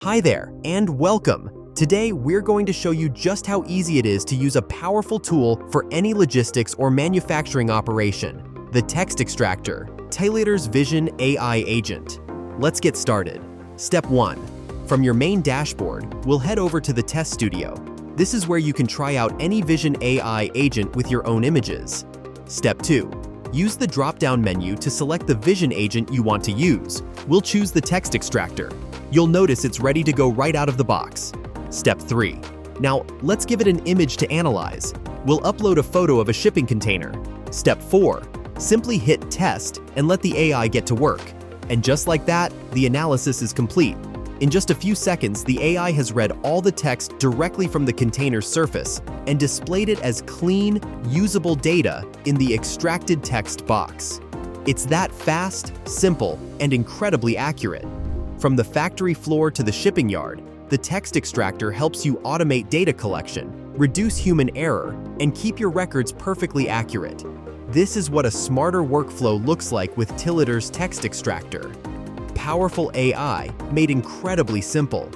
Hi there, and welcome. Today, we're going to show you just how easy it is to use a powerful tool for any logistics or manufacturing operation, the Text Extractor, Tiliter's Vision AI agent. Let's get started. Step 1. From your main dashboard, we'll head over to the Test Studio. This is where you can try out any Vision AI agent with your own images. Step 2. Use the drop-down menu to select the Vision agent you want to use. We'll choose the Text Extractor. You'll notice it's ready to go right out of the box. Step 3. Now, let's give it an image to analyze. We'll upload a photo of a shipping container. Step 4. Simply hit Test and let the AI get to work. And just like that, the analysis is complete. In just a few seconds, the AI has read all the text directly from the container's surface and displayed it as clean, usable data in the extracted text box. It's that fast, simple, and incredibly accurate. From the factory floor to the shipping yard, the Text Extractor helps you automate data collection, reduce human error, and keep your records perfectly accurate. This is what a smarter workflow looks like with Tiliter's Text Extractor. Powerful AI made incredibly simple.